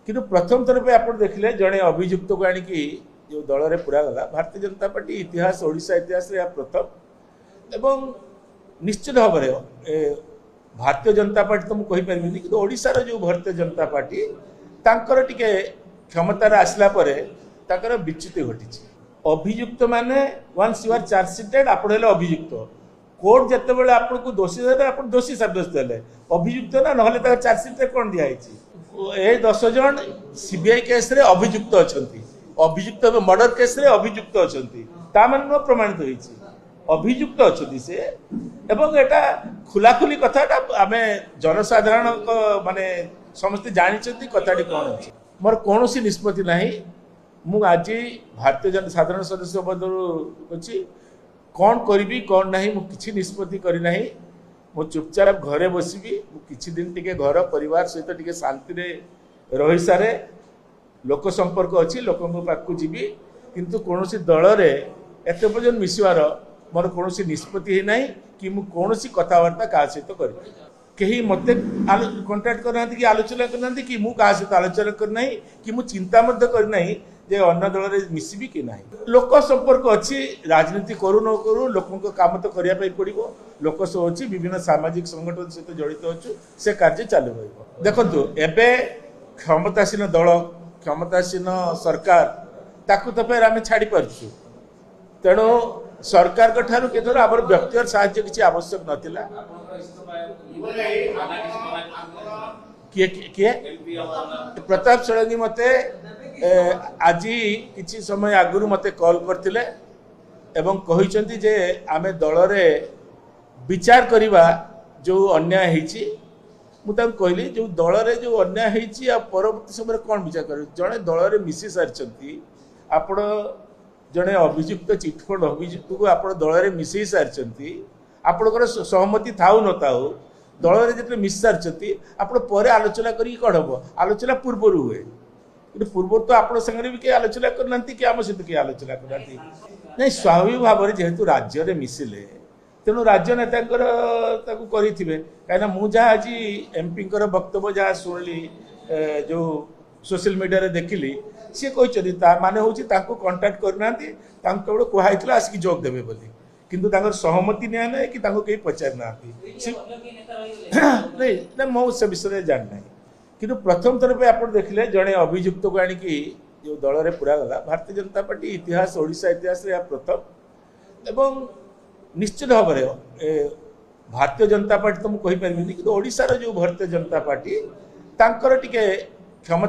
कि प्रथम थर पे आप देखिले जड़े अभियुक्त को आणिकी जो दल में पूरा गला भारतीय जनता पार्टी इतिहास ओडिशा इतिहास रे प्रथम एवं निश्चित भाव में भारतीय जनता पार्टी तो मुझे कहीपरि कि ओडिशार जो भारतीय जनता पार्टी तांकर टिके क्षमतार आसला परे तांकर विच्युति घटी अभियुक्त माने वन्स यू आर चार्जसीटेड आप अभियुक्त कोर्ट जिते बड़े आपको दोषी देते आप दोषी सब्यस्त हेले अभियुक्त ना ना चार्जसीट कौन दिखाई ए 10 जन सीबीआई केस रे अभियुक्त अच्छा अभियुक्त मर्डर केस रे अभियुक्त अच्छा मान प्रमाणित होती अभियुक्त अच्छा से एवं एटा खुलाखुली कथाटा आम जनसाधारण माने समस्ते जानते कथाटी कौन अच्छी मोर कौन निष्पत्ति ना मु आज भारतीय साधारण सदस्य पद अच्छी कौन करी कौन ना मुझे निष्पत्ति करना मु चुपचाप घरे बसबी किछि दिन टिके घर परिवार सहित टिके शांति रे रही सारे लोक संपर्क अच्छी लोकों पाखु जीवी किंतु कौन दल रे एत पर्यंत मिसवार मोर कौन निष्पत्ति है ना कि मु कौन कथबार्ता क्या सहित करी कहीं मत कंटाक्ट करना कि आलोचना करना कि मु क्या सहित आलोचना करना कि मु चिंता करना जे अन्य दल में मिसबी कि ना लोक संपर्क अच्छी राजनीति करू न करू लोकों काम तो करने पड़ो लोक सब अच्छी विभिन्न सामाजिक संगठन सहित जड़ित अच्छु से कार्य चालू रही देखु एवं क्षमतासीन दल क्षमतासीन सरकार ताकू तो फिर आम छाड़ी पार्छु तेणु सरकार ठारू केथर आम व्यक्तिगत साहाय्य किसी आवश्यक नाला किए किए प्रताप षडंगी मते आज किसी समय आगुरी मते कॉल करथिले एवं कहिसंती जे आमे दल रे विचार करिबा जो अन्याय हेछि मु तां कहली जो दल रे जो अन्याय हेछि आ परवर्ती समय कोन विचार कर जणे दल रे मिसी सारचंती आपण जणे अभियुक्त चिटफंड अभियुक्त को आपण दल रे मिसी सारचंती आपणकर सहमति थाउ न थाउ दल रे जते मिसी सारचंती आपण परे आलोचना करी कोन हबो आलोचना पूर्व हुए पूर्व तो आप संगे भी किए आलोचना करना कि आम सहित किए आलोचना करना नहीं स्वाभाविक भाव में जेहेतु राज्य में मिसिले तेणु राज्य नेता कहीं मुझे आज एमपी वक्तव्य जहाँ शुणिली जो सोशल मीडिया देखिली सी कहते माने हूँ कंटाक्ट करना केवल कहुई आसिक जोग देवे बोली किंतु सहमति निया ना कि कहीं पचार ना नहीं मो से विषय जानना किंतु प्रथम थर पे आप देखिले जड़े अभियुक्त को आणिकी जो दल में पूरा गला भारतीय जनता पार्टी इतिहास ओडिशा इतिहास रे प्रथम एवं निश्चित भाव में भारतीय जनता पार्टी तो मुझे कहीपरि कि ओडिशार जो भारतीय जनता पार्टी तांकर टिके क्षमता